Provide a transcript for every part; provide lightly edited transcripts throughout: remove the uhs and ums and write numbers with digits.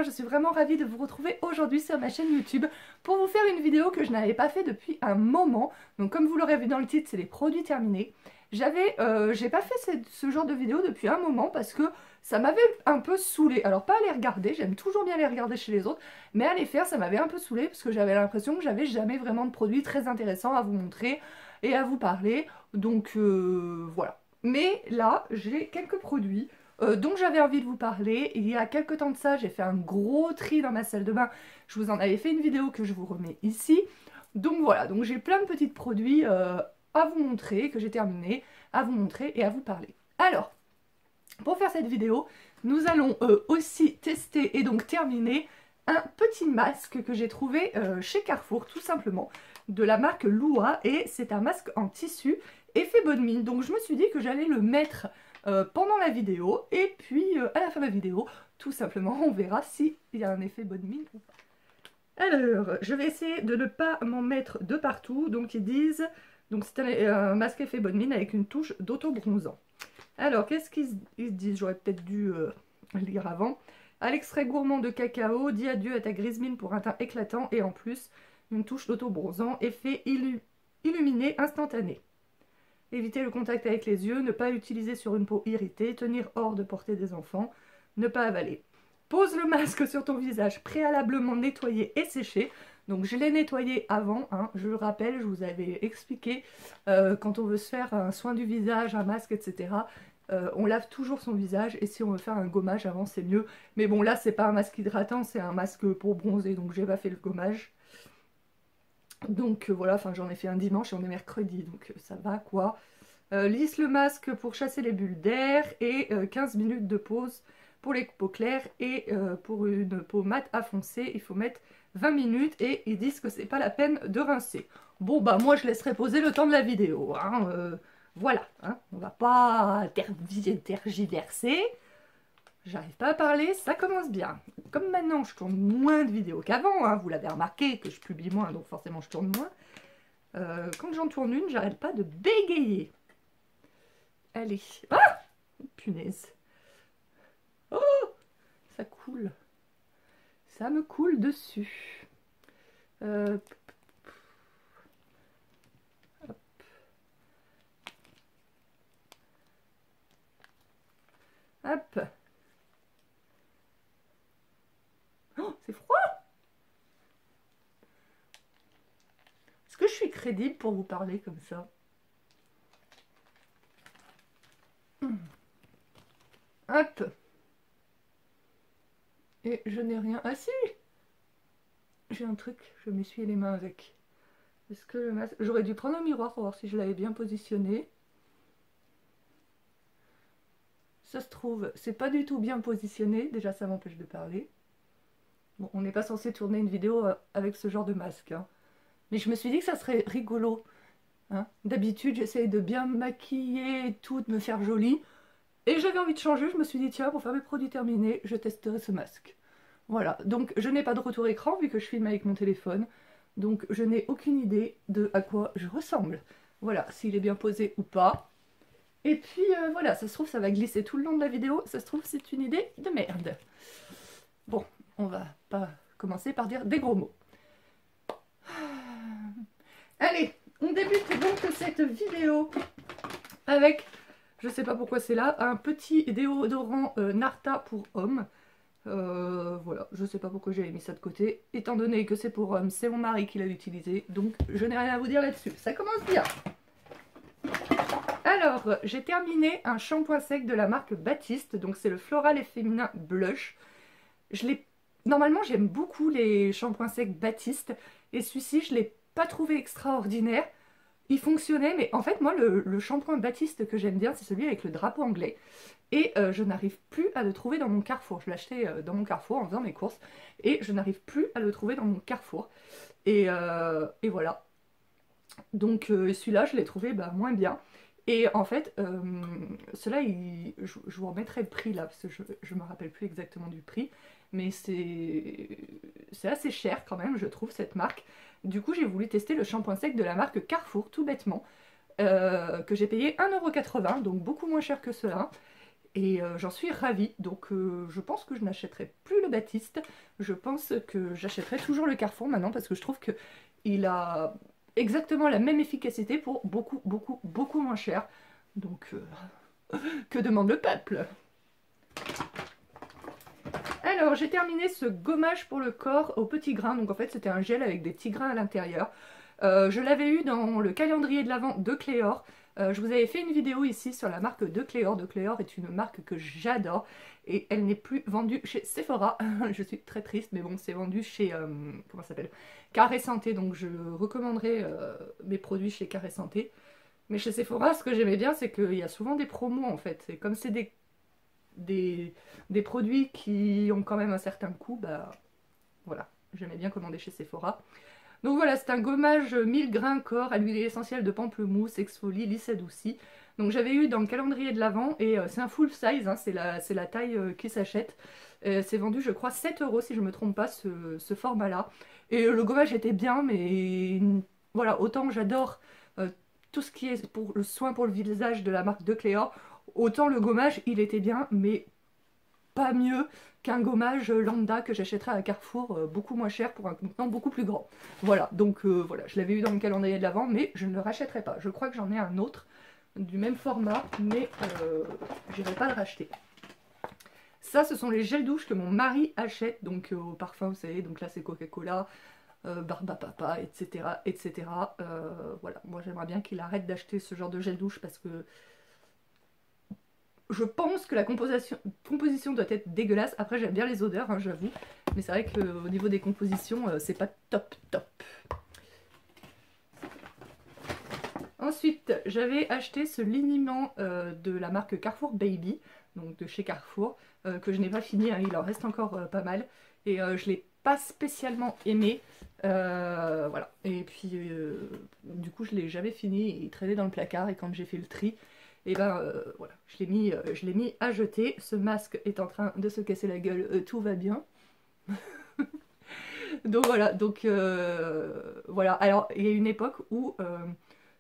Je suis vraiment ravie de vous retrouver aujourd'hui sur ma chaîne YouTube pour vous faire une vidéo que je n'avais pas fait depuis un moment. Donc comme vous l'aurez vu dans le titre, c'est les produits terminés. J'ai pas fait ce genre de vidéo depuis un moment parce que ça m'avait un peu saoulé. Alors pas à les regarder, j'aime toujours bien les regarder chez les autres, mais à les faire ça m'avait un peu saoulé parce que j'avais l'impression que j'avais jamais vraiment de produits très intéressants à vous montrer et à vous parler. Donc voilà. Mais là j'ai quelques produits dont j'avais envie de vous parler. Il y a quelques temps de ça, j'ai fait un gros tri dans ma salle de bain. Je vous en avais fait une vidéo que je vous remets ici. Donc voilà, donc j'ai plein de petits produits à vous montrer, que j'ai terminé, à vous montrer et à vous parler. Alors, pour faire cette vidéo, nous allons aussi tester et donc terminer un petit masque que j'ai trouvé chez Carrefour, tout simplement, de la marque Lua. Et c'est un masque en tissu effet bonne mine. Donc je me suis dit que j'allais le mettre pendant la vidéo et puis à la fin de la vidéo tout simplement on verra s'il y a un effet bonne mine ou pas. Alors je vais essayer de ne pas m'en mettre de partout. Donc ils disent, donc c'est un masque effet bonne mine avec une touche d'auto-bronzant. Alors qu'est-ce qu'ils disent? J'aurais peut-être dû lire avant. À l'extrait gourmand de cacao, dis adieu à ta grise mine pour un teint éclatant et en plus une touche d'auto-bronzant, effet illuminé instantané. Éviter le contact avec les yeux, ne pas utiliser sur une peau irritée, tenir hors de portée des enfants, ne pas avaler. Pose le masque sur ton visage préalablement nettoyé et séché. Donc je l'ai nettoyé avant, hein, je le rappelle, je vous avais expliqué, quand on veut se faire un soin du visage, un masque, etc. On lave toujours son visage et si on veut faire un gommage avant c'est mieux. Mais bon là c'est pas un masque hydratant, c'est un masque pour bronzer, donc j'ai pas fait le gommage. Donc voilà, enfin j'en ai fait un dimanche et on est mercredi, donc ça va quoi. Lisse le masque pour chasser les bulles d'air et 15 minutes de pause pour les peaux claires et pour une peau mate à foncé, il faut mettre 20 minutes et ils disent que c'est pas la peine de rincer. Bon bah moi je laisserai poser le temps de la vidéo, hein, voilà, hein, on va pas tergiverser. J'arrive pas à parler, ça commence bien. Comme maintenant je tourne moins de vidéos qu'avant, hein, vous l'avez remarqué que je publie moins, donc forcément je tourne moins. Quand j'en tourne une, j'arrête pas de bégayer. Allez. Ah! Punaise. Oh! Ça coule. Ça me coule dessus. Hop. Hop. Oh, c'est froid! Est-ce que je suis crédible pour vous parler comme ça? Hop. Et je n'ai rien. Ah si! J'ai un truc, je m'essuie les mains avec. Est-ce que le masque... J'aurais dû prendre un miroir pour voir si je l'avais bien positionné. Ça se trouve, c'est pas du tout bien positionné. Déjà, ça m'empêche de parler. Bon, on n'est pas censé tourner une vidéo avec ce genre de masque, hein. Mais je me suis dit que ça serait rigolo. Hein. D'habitude, j'essaye de bien me maquiller et tout, de me faire jolie. Et j'avais envie de changer, je me suis dit, tiens, pour faire mes produits terminés, je testerai ce masque. Voilà, donc je n'ai pas de retour écran vu que je filme avec mon téléphone. Donc je n'ai aucune idée de à quoi je ressemble. Voilà, s'il est bien posé ou pas. Et puis voilà, ça se trouve, ça va glisser tout le long de la vidéo. Ça se trouve, c'est une idée de merde. Bon, on va pas commencer par dire des gros mots. Allez, on débute donc cette vidéo avec, je sais pas pourquoi c'est là, un petit déodorant Narta pour homme. Voilà, je sais pas pourquoi j'ai mis ça de côté. Étant donné que c'est pour homme, c'est mon mari qui l'a utilisé, donc je n'ai rien à vous dire là-dessus. Ça commence bien. Alors, j'ai terminé un shampoing sec de la marque Baptiste, donc c'est le Floral et Féminin Blush. Normalement, j'aime beaucoup les shampoings secs Baptiste, et celui-ci, je l'ai pas trouvé extraordinaire. Il fonctionnait, mais en fait, moi, le shampoing Baptiste que j'aime bien, c'est celui avec le drapeau anglais. Et je n'arrive plus à le trouver dans mon Carrefour. Je l'ai acheté dans mon Carrefour en faisant mes courses, et je n'arrive plus à le trouver dans mon Carrefour. Et voilà. Donc celui-là, je l'ai trouvé moins bien. Et en fait, cela, je vous remettrai le prix là, parce que je me rappelle plus exactement du prix, mais c'est assez cher quand même, je trouve, cette marque. Du coup, j'ai voulu tester le shampoing sec de la marque Carrefour, tout bêtement, que j'ai payé 1,80 €, donc beaucoup moins cher que cela. Et j'en suis ravie, donc je pense que je n'achèterai plus le Baptiste. Je pense que j'achèterai toujours le Carrefour maintenant, parce que je trouve qu'il a exactement la même efficacité pour beaucoup, beaucoup, beaucoup moins cher. Donc, que demande le peuple? Alors, j'ai terminé ce gommage pour le corps au petit grain. Donc en fait, c'était un gel avec des petits grains à l'intérieur. Je l'avais eu dans le calendrier de l'Avent de Cléor. Je vous avais fait une vidéo ici sur la marque de Cléor. De Cléor est une marque que j'adore et elle n'est plus vendue chez Sephora. Je suis très triste, mais bon, c'est vendu chez comment ça s'appelle, Carré Santé. Donc je recommanderais mes produits chez Carré Santé. Mais chez Sephora, ce que j'aimais bien, c'est qu'il y a souvent des promos en fait. Et comme c'est des produits qui ont quand même un certain coût, bah voilà, j'aimais bien commander chez Sephora. Donc voilà, c'est un gommage 1000 grains corps à l'huile essentielle de pamplemousse, exfolie, lisse adoucie. Donc j'avais eu dans le calendrier de l'Avent et c'est un full size, hein, c'est la taille qui s'achète. C'est vendu je crois 7 € si je me trompe pas ce format-là. Et le gommage était bien, mais voilà, autant j'adore tout ce qui est pour le soin pour le visage de la marque de Cléor, autant le gommage il était bien, mais pas mieux qu'un gommage lambda que j'achèterais à Carrefour beaucoup moins cher pour un contenant beaucoup plus grand. Voilà, donc voilà, je l'avais eu dans le calendrier de l'Avent, mais je ne le rachèterai pas. Je crois que j'en ai un autre du même format, mais j'irai pas le racheter. Ça, ce sont les gels douche que mon mari achète, donc au parfum, vous savez, donc là c'est Coca-Cola, Barbapapa, etc. etc. Voilà, moi j'aimerais bien qu'il arrête d'acheter ce genre de gel douche parce que je pense que la composition doit être dégueulasse. Après, j'aime bien les odeurs, hein, j'avoue. Mais c'est vrai qu'au niveau des compositions, c'est pas top top. Ensuite, j'avais acheté ce liniment de la marque Carrefour Baby, donc de chez Carrefour, que je n'ai pas fini, hein, il en reste encore pas mal. Et je l'ai pas spécialement aimé. Voilà. Et puis, du coup, je l'ai jamais fini, il traînait dans le placard et quand j'ai fait le tri, et ben voilà, je l'ai mis à jeter. Ce masque est en train de se casser la gueule, tout va bien. Donc voilà, voilà. Alors il y a une époque où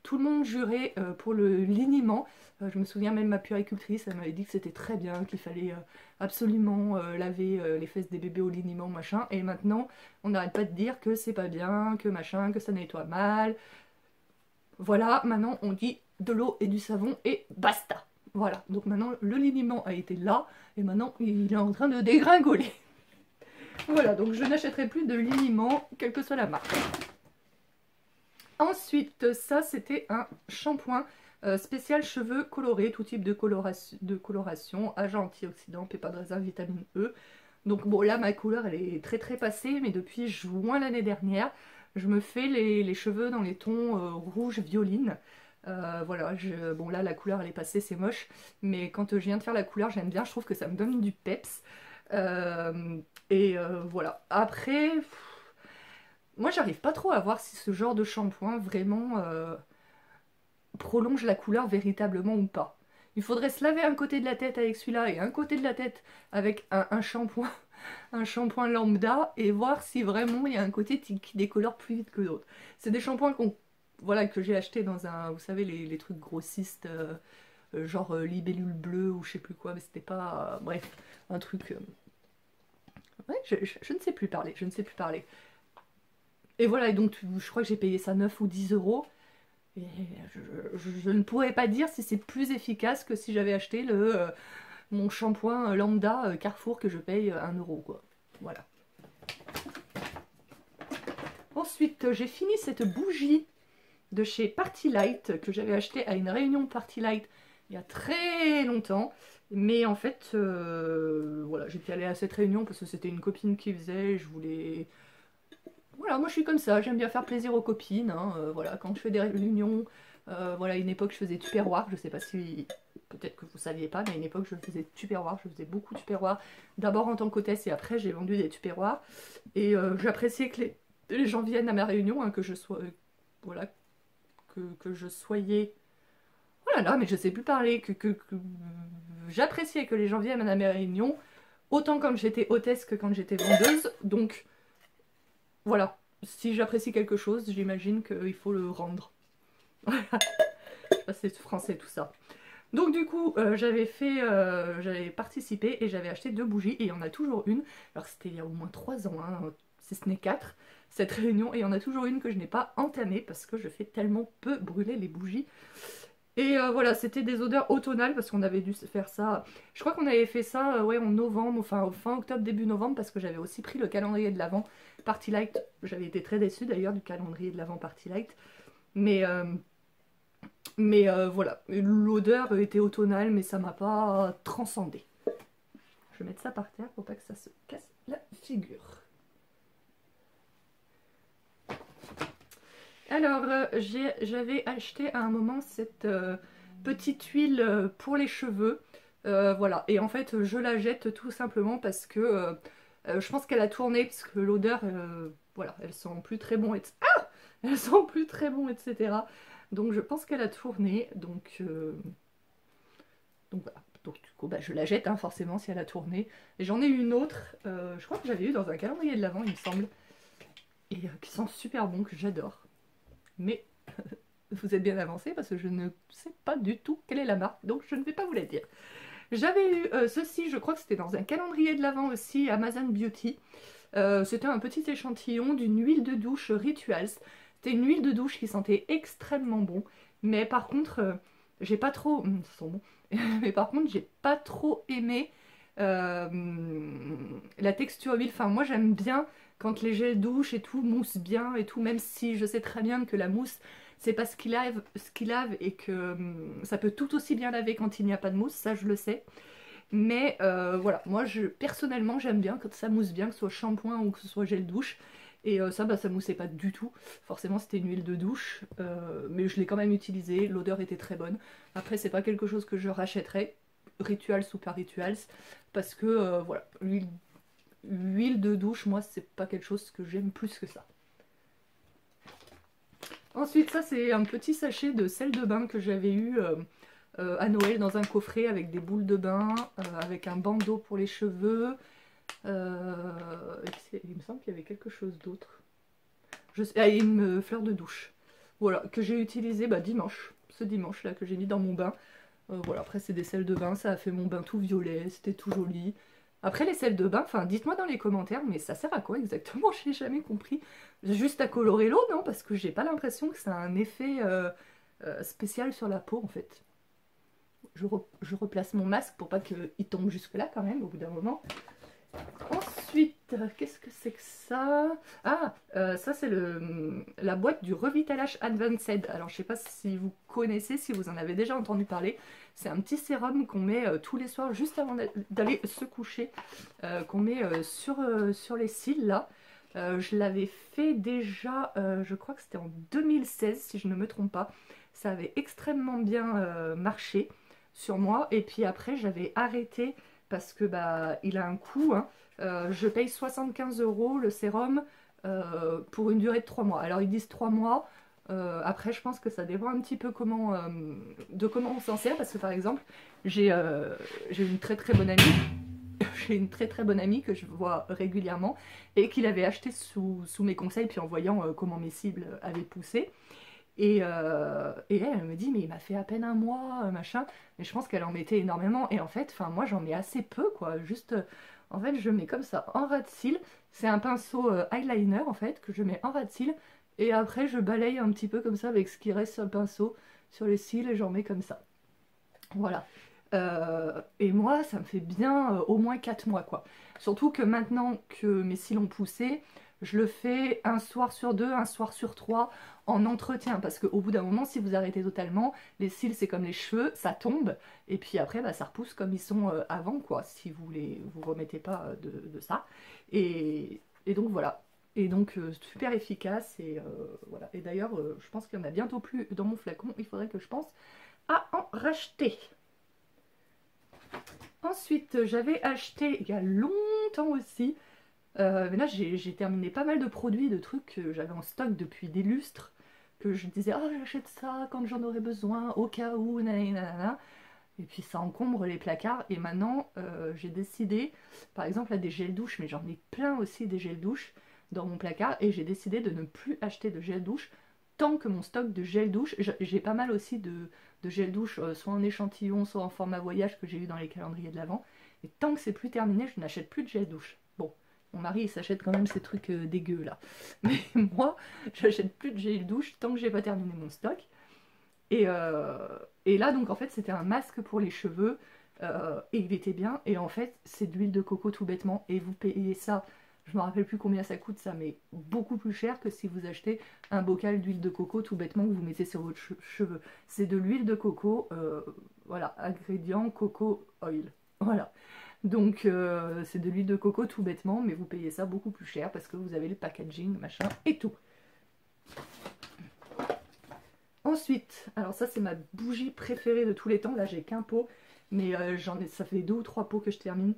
tout le monde jurait pour le liniment. Je me souviens même ma puéricultrice, elle m'avait dit que c'était très bien, qu'il fallait absolument laver les fesses des bébés au liniment, machin. Et maintenant, on n'arrête pas de dire que c'est pas bien, que machin, que ça nettoie mal. Voilà, maintenant on dit de l'eau et du savon et basta. Voilà, donc maintenant le liniment a été là et maintenant il est en train de dégringoler. Voilà, donc je n'achèterai plus de liniment, quelle que soit la marque. Ensuite, ça c'était un shampoing spécial cheveux colorés, tout type de coloration, agent antioxydant, pépins de raisin, vitamine E. Donc bon, là ma couleur elle est très très passée, mais depuis juin l'année dernière, je me fais les cheveux dans les tons rouge violine. Voilà, bon là la couleur elle est passée, c'est moche, mais quand je viens de faire la couleur, j'aime bien, je trouve que ça me donne du peps. Voilà, après, moi j'arrive pas trop à voir si ce genre de shampoing vraiment prolonge la couleur véritablement ou pas. Il faudrait se laver un côté de la tête avec celui-là et un côté de la tête avec un shampoing. Un shampoing lambda et voir si vraiment il y a un côté qui décolore plus vite que d'autres. C'est des shampoings voilà, que j'ai acheté dans un, vous savez, les trucs grossistes, genre libellule bleue ou je sais plus quoi, mais c'était pas, bref, un truc Ouais, je ne sais plus parler, je ne sais plus parler. Et voilà, et donc je crois que j'ai payé ça 9 ou 10 euros. Et je ne pourrais pas dire si c'est plus efficace que si j'avais acheté mon shampoing lambda Carrefour que je paye 1 euro, quoi. Voilà. Ensuite, j'ai fini cette bougie de chez Party Light que j'avais acheté à une réunion Party Light il y a très longtemps. Mais en fait, voilà, j'étais allée à cette réunion parce que c'était une copine qui faisait, je voulais... Voilà, moi je suis comme ça, j'aime bien faire plaisir aux copines, hein, voilà, quand je fais des réunions, voilà, à une époque je faisais Tupperware, je sais pas si, peut-être que vous saviez pas, mais à une époque je faisais Tupperware, je faisais beaucoup Tupperware, d'abord en tant qu'hôtesse et après j'ai vendu des Tupperware, et j'appréciais que les gens viennent à ma réunion, hein, que je sois, voilà, que je soyais... Oh là là, mais je sais plus parler, que j'appréciais que les gens viennent à mes réunions, autant quand j'étais hôtesse que quand j'étais vendeuse, donc voilà. Si j'apprécie quelque chose, j'imagine qu'il faut le rendre. Voilà. Je sais pas si c'est français tout ça. Donc du coup, j'avais participé et j'avais acheté 2 bougies et il y en a toujours une. Alors c'était il y a au moins 3 ans, hein, si ce n'est 4, cette réunion. Et il y en a toujours une que je n'ai pas entamée parce que je fais tellement peu brûler les bougies. Et voilà, c'était des odeurs automnales parce qu'on avait dû faire ça. Je crois qu'on avait fait ça ouais, en novembre, enfin fin octobre, début novembre, parce que j'avais aussi pris le calendrier de l'Avent Party Light. J'avais été très déçue d'ailleurs du calendrier de l'Avent Party Light. Mais voilà, l'odeur était automnale, mais ça m'a pas transcendé. Je vais mettre ça par terre pour pas que ça se casse la figure. Alors, j'avais acheté à un moment cette petite huile pour les cheveux. Voilà, et en fait, je la jette tout simplement parce que je pense qu'elle a tourné, parce que l'odeur, voilà, elles sont plus très bon, etc. Ah, elles sont plus très bon, etc. Donc, je pense qu'elle a tourné, donc voilà. Donc, du coup, bah, je la jette, hein, forcément, si elle a tourné. Et j'en ai une autre, je crois que j'avais eu dans un calendrier de l'Avent, il me semble, et qui sent super bon, que j'adore. Mais vous êtes bien avancé parce que je ne sais pas du tout quelle est la marque, donc je ne vais pas vous la dire. J'avais eu ceci, je crois que c'était dans un calendrier de l'Avent aussi, Amazon Beauty. C'était un petit échantillon d'une huile de douche Rituals. C'était une huile de douche qui sentait extrêmement bon, mais par contre, j'ai pas trop... ça sent bon. Mais par contre, j'ai pas trop aimé la texture huile. Enfin, moi j'aime bien quand les gels douche et tout moussent bien et tout, même si je sais très bien que la mousse c'est pas ce qui lave et que ça peut tout aussi bien laver quand il n'y a pas de mousse, ça je le sais. Mais voilà, moi personnellement j'aime bien quand ça mousse bien, que ce soit shampoing ou que ce soit gel douche. Et ça, bah, ça moussait pas du tout. Forcément, c'était une huile de douche, mais je l'ai quand même utilisée. L'odeur était très bonne. Après, c'est pas quelque chose que je rachèterais, Rituals ou pas Rituals, parce que voilà, l'huile de douche, moi, c'est pas quelque chose que j'aime plus que ça. Ensuite, ça, c'est un petit sachet de sel de bain que j'avais eu à Noël dans un coffret avec des boules de bain, avec un bandeau pour les cheveux. Il me semble qu'il y avait quelque chose d'autre. Une fleur de douche. Voilà, que j'ai utilisé bah, dimanche. Ce dimanche là que j'ai mis dans mon bain. Voilà, après c'est des sels de bain, ça a fait mon bain tout violet, c'était tout joli. Après les sels de bain, enfin dites-moi dans les commentaires, mais ça sert à quoi exactement? J'ai jamais compris. Juste à colorer l'eau, non? Parce que j'ai pas l'impression que ça a un effet spécial sur la peau en fait. Je replace mon masque pour pas qu'il tombe jusque là quand même au bout d'un moment. Ensuite, qu'est-ce que c'est que ça? Ah, ça c'est la boîte du Revitalage Advanced. Alors je sais pas si vous connaissez, si vous en avez déjà entendu parler. C'est un petit sérum qu'on met tous les soirs juste avant d'aller se coucher, qu'on met sur les cils là. Je l'avais fait déjà, je crois que c'était en 2016 si je ne me trompe pas. Ça avait extrêmement bien marché sur moi. Et puis après j'avais arrêté parce que bah il a un coût, hein. Je paye 75 € le sérum pour une durée de 3 mois. Alors ils disent 3 mois, après je pense que ça dépend un petit peu de comment on s'en sert, parce que par exemple j'ai une très très bonne amie. J'ai une très très bonne amie que je vois régulièrement et qui l'avait acheté sous mes conseils, puis en voyant comment mes cibles avaient poussé. Et elle me dit mais il m'a fait à peine un mois, machin. Mais je pense qu'elle en mettait énormément. Et en fait, enfin moi j'en mets assez peu quoi. Juste En fait, je mets comme ça en ras de cils. C'est un pinceau eyeliner en fait que je mets en ras de cils. Et après, je balaye un petit peu comme ça avec ce qui reste sur le pinceau, sur les cils et j'en mets comme ça. Voilà. Et moi, ça me fait bien au moins 4 mois quoi. Surtout que maintenant que mes cils ont poussé, je le fais un soir sur 2, un soir sur 3 en entretien. Parce qu'au bout d'un moment, si vous arrêtez totalement, les cils c'est comme les cheveux, ça tombe. Et puis après, bah, ça repousse comme ils sont avant quoi, si vous vous remettez pas de ça. Et donc voilà. Et donc super efficace. Et voilà. Et d'ailleurs, je pense qu'il y en a bientôt plus dans mon flacon. Il faudrait que je pense à en racheter. Ensuite, j'avais acheté il y a longtemps aussi, mais là j'ai terminé pas mal de produits, de trucs que j'avais en stock depuis des lustres, que je disais ah j'achète ça quand j'en aurais besoin, au cas où, nanana. Et puis ça encombre les placards, et maintenant j'ai décidé, par exemple là des gels douche, mais j'en ai plein aussi des gels douche dans mon placard, et j'ai décidé de ne plus acheter de gel douche tant que mon stock de gel douche, j'ai pas mal aussi de gel douche, soit en échantillon, soit en format voyage que j'ai eu dans les calendriers de l'Avent, et tant que c'est plus terminé, je n'achète plus de gel douche. Bon, mon mari il s'achète quand même ces trucs dégueux là, mais moi j'achète plus de gel douche tant que j'ai pas terminé mon stock. Et, et là, donc en fait, c'était un masque pour les cheveux et il était bien. Et en fait, c'est de l'huile de coco tout bêtement. Et vous payez ça, je me rappelle plus combien ça coûte ça, mais beaucoup plus cher que si vous achetez un bocal d'huile de coco tout bêtement que vous mettez sur votre cheveux. C'est de l'huile de coco, voilà, ingrédient coco oil. Voilà. Donc c'est de l'huile de coco tout bêtement, mais vous payez ça beaucoup plus cher parce que vous avez le packaging, machin et tout. Ensuite, alors ça c'est ma bougie préférée de tous les temps, là j'ai qu'un pot, mais ça fait 2 ou 3 pots que je termine,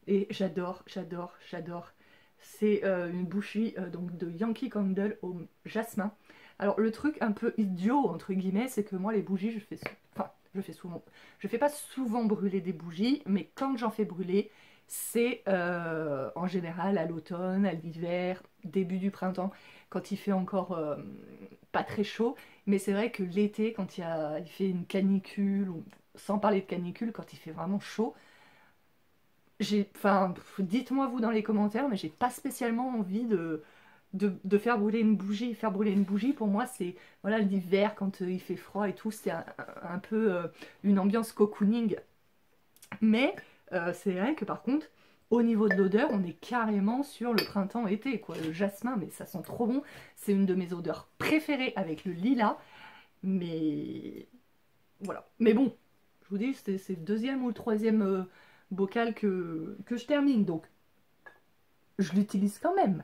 et j'adore, j'adore, j'adore. C'est une bougie donc de Yankee Candle au jasmin. Alors le truc un peu idiot entre guillemets, c'est que moi les bougies je fais souvent, je fais pas souvent brûler des bougies, mais quand j'en fais brûler, c'est en général à l'automne, à l'hiver, début du printemps, quand il fait encore pas très chaud. Mais c'est vrai que l'été, quand il fait une canicule, ou sans parler de canicule, quand il fait vraiment chaud, enfin, dites-moi vous dans les commentaires, mais j'ai pas spécialement envie de faire brûler une bougie. Faire brûler une bougie, pour moi, c'est, voilà, l'hiver, quand il fait froid et tout, c'est un peu une ambiance cocooning. Mais c'est vrai que par contre, au niveau de l'odeur, on est carrément sur le printemps-été, quoi. Le jasmin, mais ça sent trop bon. C'est une de mes odeurs préférées avec le lilas. Mais voilà. Mais bon, je vous dis, c'est le deuxième ou le troisième bocal que je termine. Donc, je l'utilise quand même.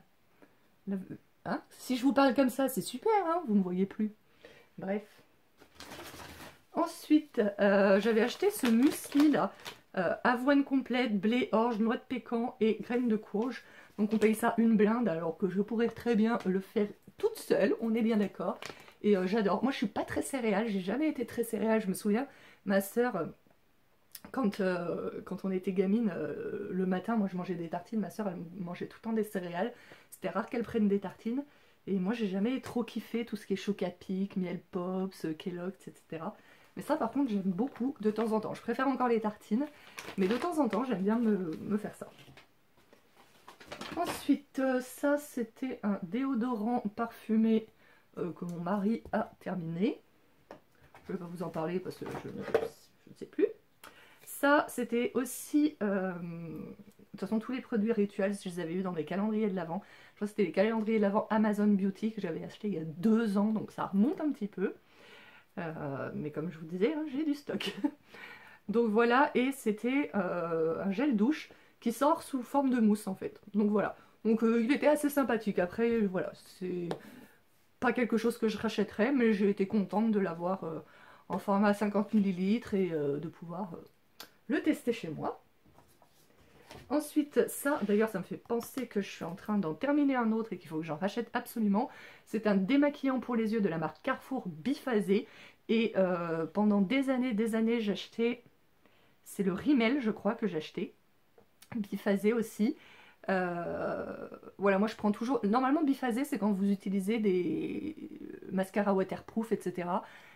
Hein, si je vous parle comme ça, c'est super, hein, vous ne me voyez plus. Bref. Ensuite, j'avais acheté ce muesli là. Avoine complète, blé, orge, noix de pécan et graines de courge. Donc on paye ça une blinde alors que je pourrais très bien le faire toute seule, on est bien d'accord. Et j'adore. Moi je suis pas très céréale, j'ai jamais été très céréale. Je me souviens, ma soeur, quand on était gamine, le matin, moi je mangeais des tartines, ma soeur elle mangeait tout le temps des céréales. C'était rare qu'elle prenne des tartines. Et moi j'ai jamais trop kiffé tout ce qui est Choc-à-Pic, Miel Pops, Kellogg's, etc. Mais ça par contre j'aime beaucoup de temps en temps. Je préfère encore les tartines, mais de temps en temps j'aime bien me faire ça. Ensuite ça c'était un déodorant parfumé que mon mari a terminé. Je ne vais pas vous en parler parce que je ne sais plus. Ça c'était aussi... de toute façon tous les produits rituels je les avais eu dans des calendriers de l'Avent. Je crois que c'était les calendriers de l'Avent Amazon Beauty que j'avais acheté il y a 2 ans, donc ça remonte un petit peu. Mais comme je vous disais, hein, j'ai du stock. Donc voilà, et c'était un gel douche qui sort sous forme de mousse en fait. Donc voilà, donc il était assez sympathique. Après voilà, c'est pas quelque chose que je rachèterais, mais j'ai été contente de l'avoir en format 50 ml et de pouvoir le tester chez moi. Ensuite, ça, d'ailleurs, ça me fait penser que je suis en train d'en terminer un autre et qu'il faut que j'en rachète absolument. C'est un démaquillant pour les yeux de la marque Carrefour biphasé. Et pendant des années, j'achetais... C'est le Rimmel, je crois, que j'achetais. Biphasé aussi. Voilà, moi je prends toujours... Normalement, biphasé, c'est quand vous utilisez des mascaras waterproof, etc.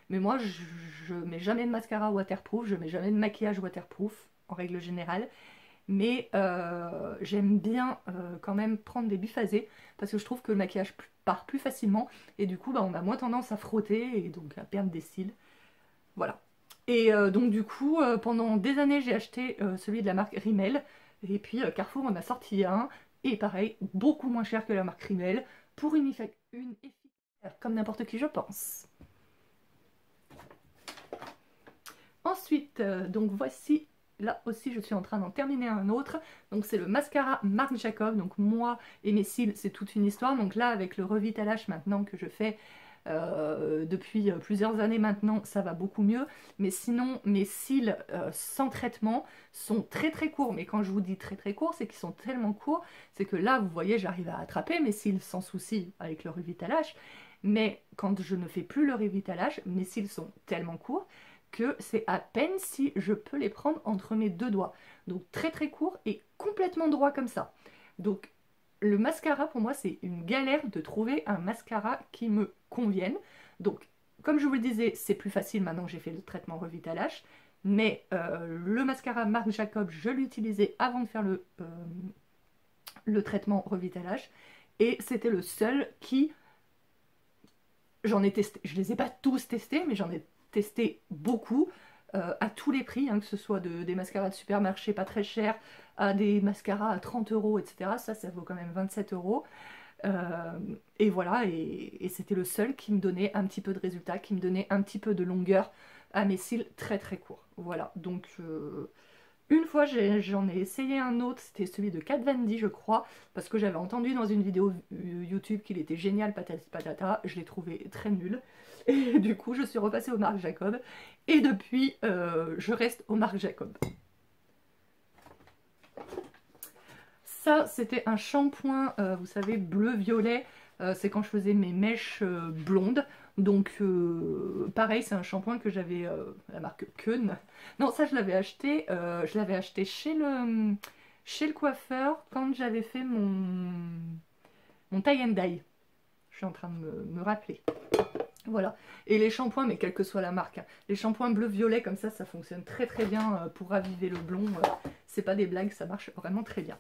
Mais moi, je mets jamais de mascara waterproof, je mets jamais de maquillage waterproof, en règle générale. mais j'aime bien quand même prendre des biphasés parce que je trouve que le maquillage part plus facilement et du coup bah, on a moins tendance à frotter et donc à perdre des cils. Voilà. Et donc du coup pendant des années j'ai acheté celui de la marque Rimmel et puis Carrefour en a sorti un et pareil beaucoup moins cher que la marque Rimmel pour une efficacité comme n'importe qui je pense. Ensuite, donc voici, là aussi je suis en train d'en terminer un autre, donc c'est le mascara Marc Jacob, donc moi et mes cils c'est toute une histoire, donc là avec le revitalage maintenant que je fais depuis plusieurs années maintenant, ça va beaucoup mieux, mais sinon mes cils sans traitement sont très très courts, mais quand je vous dis très très courts, c'est qu'ils sont tellement courts, c'est que là vous voyez j'arrive à attraper mes cils sans souci avec le revitalage, mais quand je ne fais plus le revitalage, mes cils sont tellement courts que c'est à peine si je peux les prendre entre mes deux doigts. Donc très très court et complètement droit comme ça. Donc le mascara pour moi c'est une galère de trouver un mascara qui me convienne. Donc comme je vous le disais c'est plus facile maintenant que j'ai fait le traitement revitalage. Mais le mascara Marc Jacob je l'utilisais avant de faire le traitement revitalage. Et c'était le seul qui... J'en ai testé, je les ai pas tous testés mais j'en ai testé beaucoup à tous les prix, hein, que ce soit des mascaras de supermarché pas très chers, à des mascaras à 30 euros, etc. Ça vaut quand même 27 euros. Et voilà, et c'était le seul qui me donnait un petit peu de résultat, qui me donnait un petit peu de longueur à mes cils très très courts. Voilà, donc une fois j'en ai essayé un autre, c'était celui de Kat Von D je crois, parce que j'avais entendu dans une vidéo YouTube qu'il était génial patati patata, je l'ai trouvé très nul. Et du coup je suis repassée au Marc Jacob, et depuis je reste au Marc Jacob. Ça c'était un shampoing, vous savez, bleu-violet, c'est quand je faisais mes mèches blondes. Donc pareil, c'est un shampoing que j'avais, la marque Keun. Non, ça je l'avais acheté chez le coiffeur quand j'avais fait mon tie and dye. Je suis en train de me rappeler. Voilà. Et les shampoings, mais quelle que soit la marque, hein, les shampoings bleu-violet comme ça fonctionne très très bien pour raviver le blond. C'est pas des blagues, ça marche vraiment très bien.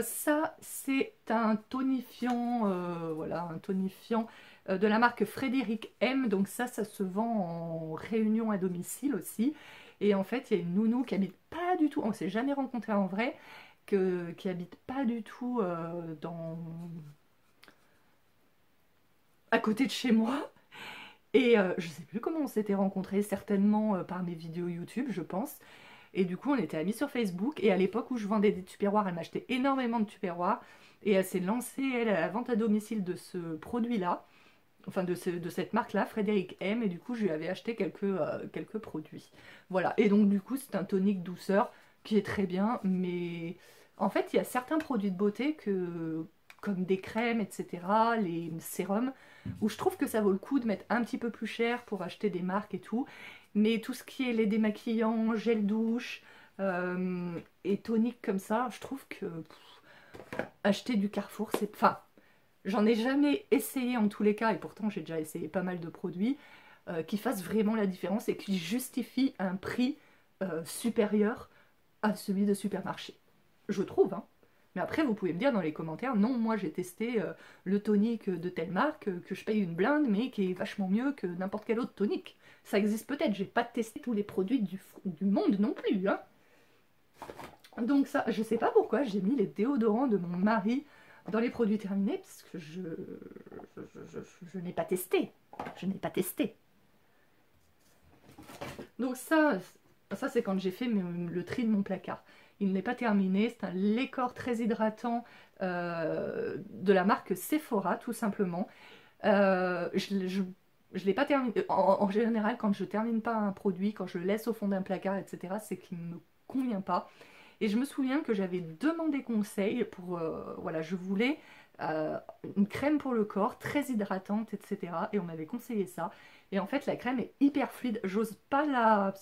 Ça, c'est un tonifiant, voilà, un tonifiant de la marque Frédéric M. Donc ça se vend en réunion à domicile aussi. Et en fait, il y a une nounou qui habite pas du tout, on s'est jamais rencontré en vrai, qui habite pas du tout à côté de chez moi. Et je sais plus comment on s'était rencontrés, certainement par mes vidéos YouTube, je pense. Et du coup, on était amis sur Facebook. Et à l'époque où je vendais des tupperwares, elle m'achetait énormément de tupperwares. Et elle s'est lancée, elle, à la vente à domicile de ce produit-là. Enfin, de cette marque-là, Frédéric M. Et du coup, je lui avais acheté quelques produits. Voilà. Et donc, du coup, c'est un tonique douceur qui est très bien. Mais en fait, il y a certains produits de beauté comme des crèmes, etc., les sérums, où je trouve que ça vaut le coup de mettre un petit peu plus cher pour acheter des marques et tout. Mais tout ce qui est les démaquillants, gel douche et tonique comme ça, je trouve que acheter du Carrefour, c'est... Enfin, j'en ai jamais essayé en tous les cas, et pourtant j'ai déjà essayé pas mal de produits qui fassent vraiment la différence et qui justifient un prix supérieur à celui de supermarché. Je trouve, hein. Mais après, vous pouvez me dire dans les commentaires, non, moi j'ai testé le tonique de telle marque, que je paye une blinde, mais qui est vachement mieux que n'importe quel autre tonique. Ça existe peut-être, j'ai pas testé tous les produits du monde non plus, hein. Donc ça, je sais pas pourquoi j'ai mis les déodorants de mon mari dans les produits terminés, parce que je n'ai pas testé. Je n'ai pas testé. Donc ça c'est quand j'ai fait le tri de mon placard. Il n'est pas terminé, c'est un lait corps très hydratant de la marque Sephora, tout simplement. Je l'ai pas terminé. En général, quand je termine pas un produit, quand je le laisse au fond d'un placard, etc., c'est qu'il ne me convient pas. Et je me souviens que j'avais demandé conseil pour... voilà, je voulais une crème pour le corps, très hydratante, etc. Et on m'avait conseillé ça. Et en fait, la crème est hyper fluide. J'ose pas la...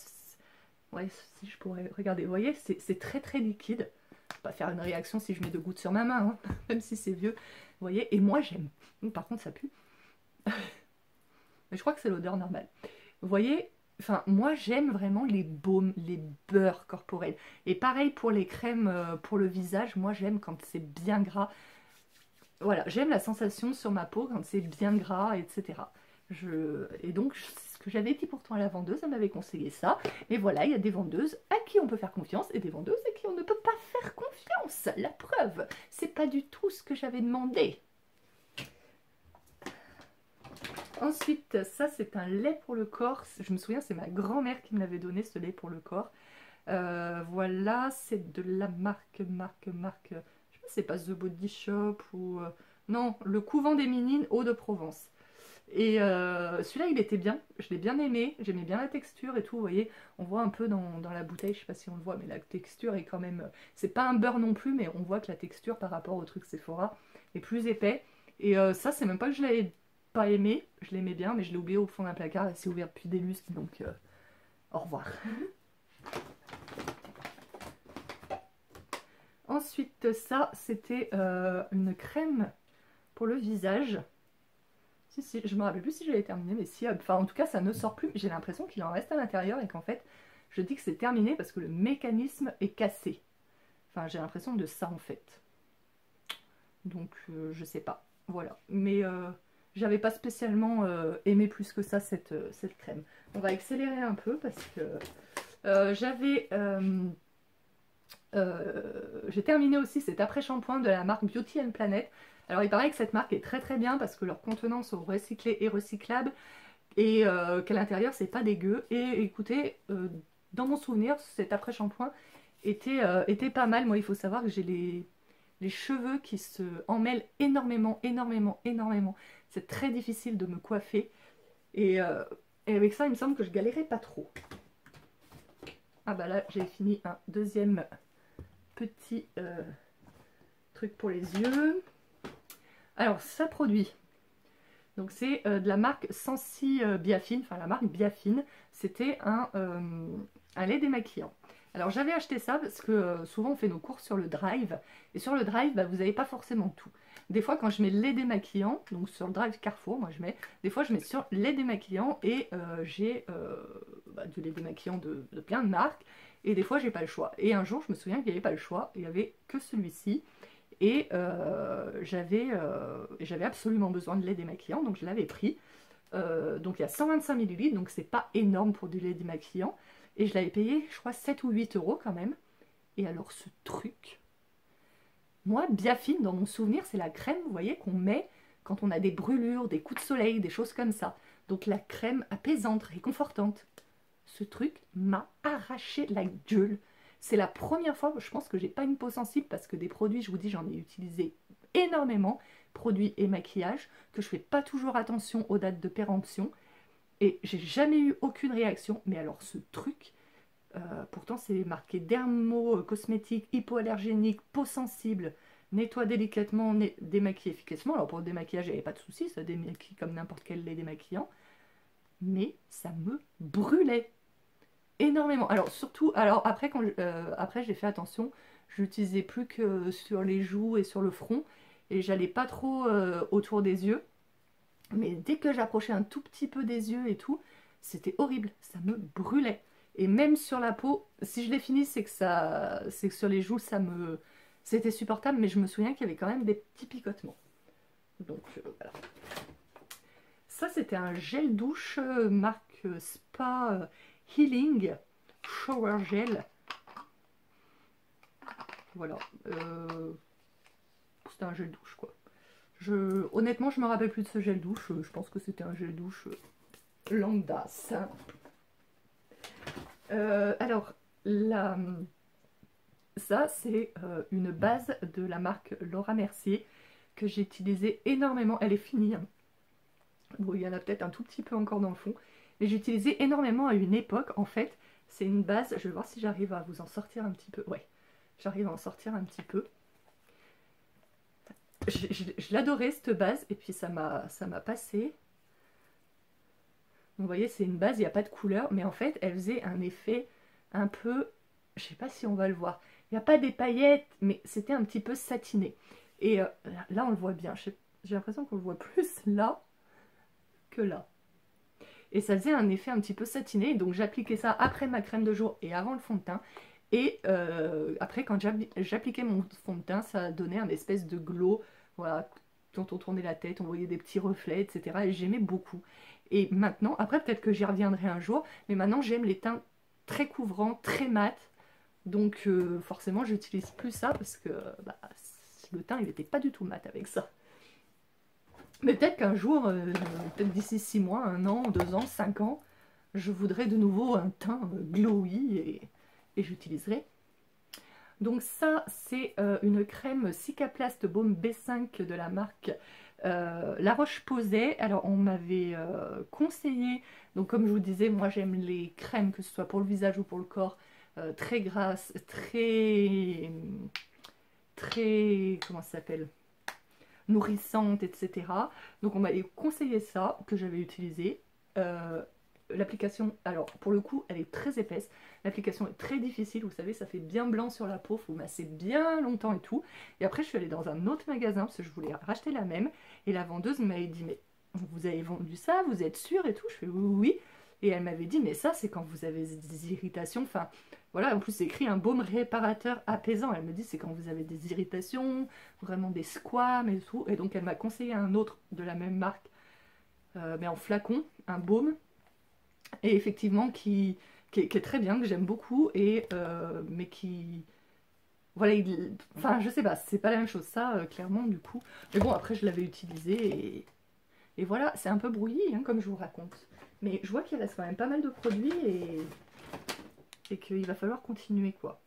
Ouais, si je pourrais... Regardez, vous voyez, c'est très très liquide. Je vais pas faire une réaction si je mets 2 gouttes sur ma main, hein, même si c'est vieux. Vous voyez, et moi j'aime. Par contre, ça pue. Mais je crois que c'est l'odeur normale. Vous voyez, Enfin, moi j'aime vraiment les baumes, les beurres corporels. Et pareil pour les crèmes pour le visage, moi j'aime quand c'est bien gras. Voilà, j'aime la sensation sur ma peau quand c'est bien gras, etc. Et donc, ce que j'avais dit pourtant à la vendeuse, elle m'avait conseillé ça. Et voilà, il y a des vendeuses à qui on peut faire confiance et des vendeuses à qui on ne peut pas faire confiance. La preuve, c'est pas du tout ce que j'avais demandé. Ensuite, ça c'est un lait pour le corps. Je me souviens, c'est ma grand-mère qui me l'avait donné, ce lait pour le corps. Voilà, c'est de la marque, je sais pas, c'est pas The Body Shop ou... non, le Couvent des Minines, Eau de Provence. Et celui-là, il était bien, je l'ai bien aimé, j'aimais bien la texture et tout, vous voyez, on voit un peu dans la bouteille, je sais pas si on le voit, mais la texture est quand même... c'est pas un beurre non plus, mais on voit que la texture par rapport au truc Sephora est plus épais. Et ça, c'est même pas que je l'avais pas aimé, je l'aimais bien, mais je l'ai oublié au fond d'un placard et c'est ouvert depuis des lustres, donc au revoir. Ensuite, ça, c'était une crème pour le visage. Si, je me rappelle plus si j'avais terminé, mais si, enfin en tout cas ça ne sort plus, j'ai l'impression qu'il en reste à l'intérieur et qu'en fait, je dis que c'est terminé parce que le mécanisme est cassé. Enfin, j'ai l'impression de ça en fait. Donc, je sais pas. Voilà. Mais j'avais pas spécialement aimé plus que ça cette crème. On va accélérer un peu parce que j'ai terminé aussi cet après-shampoing de la marque Beauty and Planet. Alors il paraît que cette marque est très très bien parce que leurs contenants sont recyclés et recyclables et qu'à l'intérieur c'est pas dégueu. Et écoutez, dans mon souvenir, cet après-shampoing était pas mal. Moi il faut savoir que j'ai les cheveux qui se emmêlent énormément, énormément, énormément. C'est très difficile de me coiffer. Et avec ça il me semble que je galérais pas trop. Ah bah là j'ai fini un deuxième petit truc pour les yeux. Alors ça produit, donc c'est de la marque Sensi Biafine, enfin la marque Biafine, c'était un lait démaquillant. Alors j'avais acheté ça parce que souvent on fait nos courses sur le Drive, et sur le Drive bah, vous n'avez pas forcément tout. Des fois quand je mets lait démaquillant, donc sur le Drive Carrefour, moi je mets, des fois je mets sur lait démaquillant et j'ai du lait démaquillant de plein de marques, et des fois j'ai pas le choix. Et un jour je me souviens qu'il n'y avait pas le choix, il n'y avait que celui-ci. Et j'avais absolument besoin de lait démaquillant, donc je l'avais pris. Donc il y a 125 ml, donc c'est pas énorme pour du lait démaquillant. Et je l'avais payé, je crois, 7 ou 8 euros quand même. Et alors ce truc, moi, Biafine, dans mon souvenir, c'est la crème, vous voyez, qu'on met quand on a des brûlures, des coups de soleil, des choses comme ça. Donc la crème apaisante, réconfortante. Ce truc m'a arraché la gueule. C'est la première fois, je pense que j'ai pas une peau sensible parce que des produits, je vous dis, j'en ai utilisé énormément, produits et maquillage, que je fais pas toujours attention aux dates de péremption. Et j'ai jamais eu aucune réaction. Mais alors ce truc, pourtant c'est marqué dermo, cosmétique, hypoallergénique, peau sensible, nettoie délicatement, démaquille efficacement. Alors pour le démaquillage, il n'y avait pas de souci, ça démaquille comme n'importe quel lait démaquillant. Mais ça me brûlait énormément. Alors surtout, alors après, après j'ai fait attention, je l'utilisais plus que sur les joues et sur le front, et j'allais pas trop autour des yeux. Mais dès que j'approchais un tout petit peu des yeux et tout, c'était horrible, ça me brûlait. Et même sur la peau, si je l'ai fini, c'est que sur les joues, c'était supportable, mais je me souviens qu'il y avait quand même des petits picotements. Donc voilà. Ça, c'était un gel douche marque Spa Healing Shower Gel. Voilà. C'était un gel douche, quoi. Honnêtement, je me rappelle plus de ce gel douche. Je pense que c'était un gel douche lambda. Alors, ça, c'est une base de la marque Laura Mercier que j'ai utilisée énormément. Elle est finie, hein. Bon, il y en a peut-être un tout petit peu encore dans le fond. Mais j'ai utilisé énormément à une époque. En fait, c'est une base. Je vais voir si j'arrive à vous en sortir un petit peu. Ouais, j'arrive à en sortir un petit peu. Je l'adorais cette base. Et puis ça m'a passé. Vous voyez, c'est une base, il n'y a pas de couleur. Mais en fait, elle faisait un effet un peu... Je sais pas si on va le voir. Il n'y a pas des paillettes, mais c'était un petit peu satiné. Et là, on le voit bien. J'ai l'impression qu'on le voit plus là que là. et ça faisait un effet un petit peu satiné. Donc j'appliquais ça après ma crème de jour et avant le fond de teint. Et après, quand j'appliquais mon fond de teint, ça donnait un espèce de glow. Voilà, quand on tournait la tête, on voyait des petits reflets, etc. Et j'aimais beaucoup. Et maintenant, après peut-être que j'y reviendrai un jour, mais maintenant j'aime les teints très couvrants, très mat. Donc forcément, j'utilise plus ça parce que bah, le teint, il n'était pas du tout mat avec ça. Mais peut-être qu'un jour, peut-être d'ici 6 mois, 1 an, 2 ans, 5 ans, je voudrais de nouveau un teint glowy et j'utiliserai. Donc ça, c'est une crème Cicaplast Baume B5 de la marque La Roche-Posay. Alors on m'avait conseillé, donc comme je vous disais, moi j'aime les crèmes, que ce soit pour le visage ou pour le corps, très grasses, très, comment ça s'appelle, nourrissante, etc. Donc on m'avait conseillé ça, que j'avais utilisé. L'application, alors pour le coup, elle est très épaisse. L'application est très difficile, vous savez, ça fait bien blanc sur la peau, faut masser bien longtemps et tout. Et après, je suis allée dans un autre magasin parce que je voulais racheter la même. Et la vendeuse m'avait dit, mais vous avez vendu ça, vous êtes sûre et tout? Je fais oui, oui. Et elle m'avait dit, mais ça, c'est quand vous avez des irritations. Enfin, voilà, en plus, c'est écrit un baume réparateur apaisant. Elle me dit, c'est quand vous avez des irritations, vraiment des squames et tout. Et donc, elle m'a conseillé un autre de la même marque, mais en flacon, un baume. Et effectivement, qui est très bien, que j'aime beaucoup, et mais qui... Voilà, enfin, je sais pas, c'est pas la même chose, ça, clairement, du coup. Mais bon, après, je l'avais utilisé, et voilà, c'est un peu brouillé, hein, comme je vous raconte. Mais je vois qu'il reste quand même pas mal de produits, et qu'il va falloir continuer, quoi.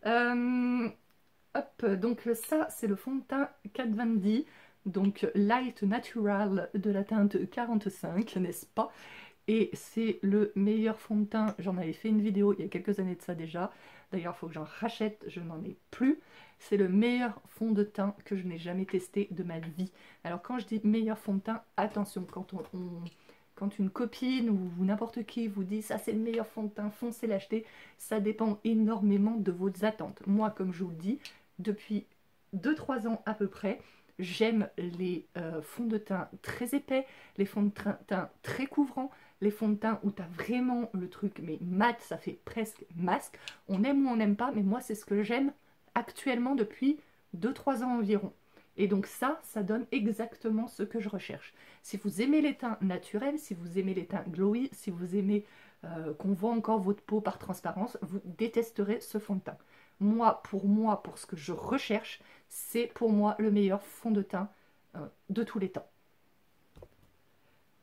Hop, donc ça, c'est le fond de teint Kat Von D, donc Light Natural de la teinte 45, n'est-ce pas? Et c'est le meilleur fond de teint. J'en avais fait une vidéo il y a quelques années de ça déjà. D'ailleurs, il faut que j'en rachète, je n'en ai plus. C'est le meilleur fond de teint que je n'ai jamais testé de ma vie. Alors quand je dis meilleur fond de teint, attention, quand une copine ou n'importe qui vous dit ça c'est le meilleur fond de teint, foncez l'acheter, ça dépend énormément de vos attentes. Moi, comme je vous le dis, depuis 2-3 ans à peu près, j'aime les fonds de teint très épais, les fonds de teint très couvrants, les fonds de teint où tu as vraiment le truc, mais mat, ça fait presque masque. On aime ou on n'aime pas, mais moi c'est ce que j'aime actuellement depuis 2-3 ans environ. Et donc ça donne exactement ce que je recherche. Si vous aimez les teints naturels, si vous aimez les teints glowy, si vous aimez qu'on voit encore votre peau par transparence, vous détesterez ce fond de teint. Moi, pour ce que je recherche, c'est pour moi le meilleur fond de teint de tous les temps.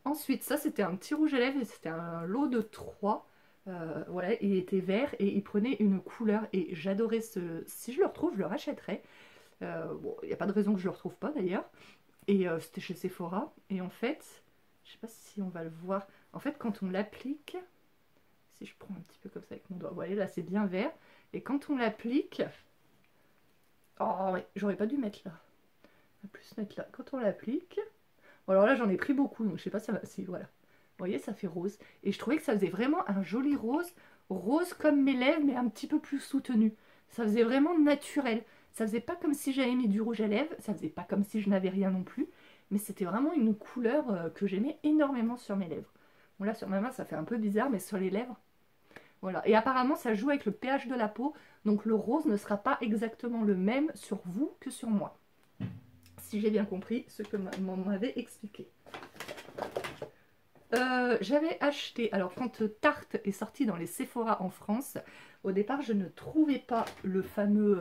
Ensuite, ça c'était un petit rouge à lèvres et c'était un lot de 3. Voilà, il était vert et il prenait une couleur et j'adorais ce... Si je le retrouve, je le rachèterai. Bon, il n'y a pas de raison que je le retrouve pas d'ailleurs. Et c'était chez Sephora. Et en fait, je sais pas si on va le voir. En fait, quand on l'applique, si je prends un petit peu comme ça avec mon doigt, voilà, là c'est bien vert. Et quand on l'applique... Oh ouais, j'aurais pas dû mettre là. On va plus mettre là. Quand on l'applique... Bon, alors là j'en ai pris beaucoup, donc je sais pas si ça va... Si, voilà. Vous voyez, ça fait rose. Et je trouvais que ça faisait vraiment un joli rose. Rose comme mes lèvres, mais un petit peu plus soutenu. Ça faisait vraiment naturel. Ça faisait pas comme si j'avais mis du rouge à lèvres. Ça faisait pas comme si je n'avais rien non plus. Mais c'était vraiment une couleur que j'aimais énormément sur mes lèvres. Bon là sur ma main ça fait un peu bizarre, mais sur les lèvres... Voilà. Et apparemment ça joue avec le pH de la peau. Donc le rose ne sera pas exactement le même sur vous que sur moi. Si j'ai bien compris ce que m'en m'avait expliqué. J'avais acheté, alors quand Tarte est sorti dans les Sephora en France, au départ je ne trouvais pas le fameux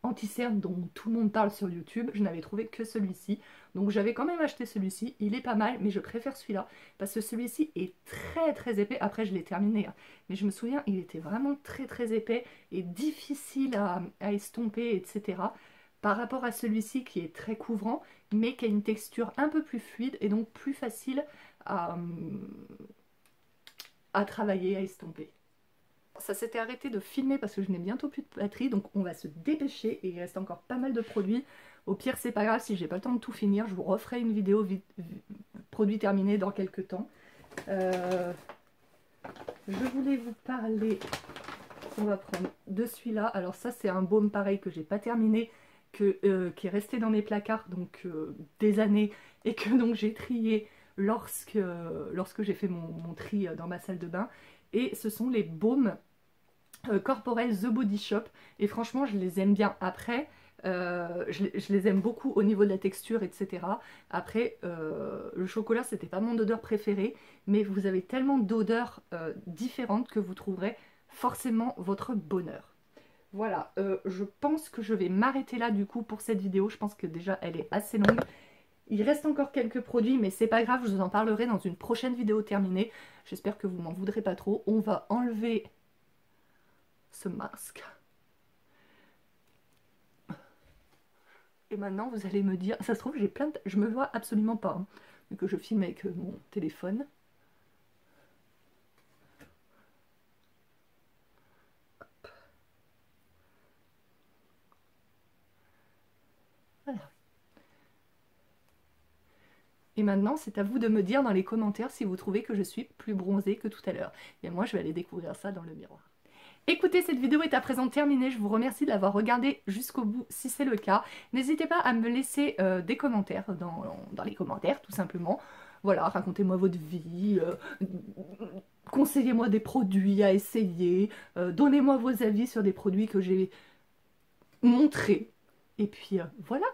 anti-cerne dont tout le monde parle sur YouTube, je n'avais trouvé que celui-ci. Donc j'avais quand même acheté celui-ci, il est pas mal, mais je préfère celui-là, parce que celui-ci est très très épais. Après je l'ai terminé, hein. Mais je me souviens, il était vraiment très très épais et difficile à estomper, etc. Par rapport à celui-ci qui est très couvrant, mais qui a une texture un peu plus fluide et donc plus facile à travailler, à estomper. Ça s'était arrêté de filmer parce que je n'ai bientôt plus de batterie, donc on va se dépêcher et il reste encore pas mal de produits. Au pire c'est pas grave, si j'ai pas le temps de tout finir, je vous referai une vidéo produit terminé dans quelques temps. Je voulais vous parler, on va prendre de celui-là. Alors ça c'est un baume pareil que j'ai pas terminé, qui est resté dans mes placards donc des années et que donc j'ai trié lorsque j'ai fait mon tri dans ma salle de bain. Et ce sont les baumes corporels The Body Shop. Et franchement, je les aime bien. Après, je les aime beaucoup au niveau de la texture, etc. Après, le chocolat, c'était pas mon odeur préférée. Mais vous avez tellement d'odeurs différentes que vous trouverez forcément votre bonheur. Voilà, je pense que je vais m'arrêter là du coup pour cette vidéo. Je pense que déjà elle est assez longue. Il reste encore quelques produits, mais c'est pas grave, je vous en parlerai dans une prochaine vidéo terminée. J'espère que vous m'en voudrez pas trop. On va enlever ce masque. Et maintenant vous allez me dire, ça se trouve j'ai plein de... Je me vois absolument pas, hein, vu que je filme avec mon téléphone. Voilà. Et maintenant, c'est à vous de me dire dans les commentaires si vous trouvez que je suis plus bronzée que tout à l'heure. Et moi, je vais aller découvrir ça dans le miroir. Écoutez, cette vidéo est à présent terminée. Je vous remercie de l'avoir regardée jusqu'au bout si c'est le cas. N'hésitez pas à me laisser des commentaires dans les commentaires, tout simplement. Voilà, racontez-moi votre vie, conseillez-moi des produits à essayer, donnez-moi vos avis sur des produits que j'ai montrés. Et puis voilà,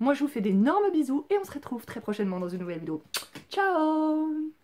moi je vous fais d'énormes bisous et on se retrouve très prochainement dans une nouvelle vidéo. Ciao!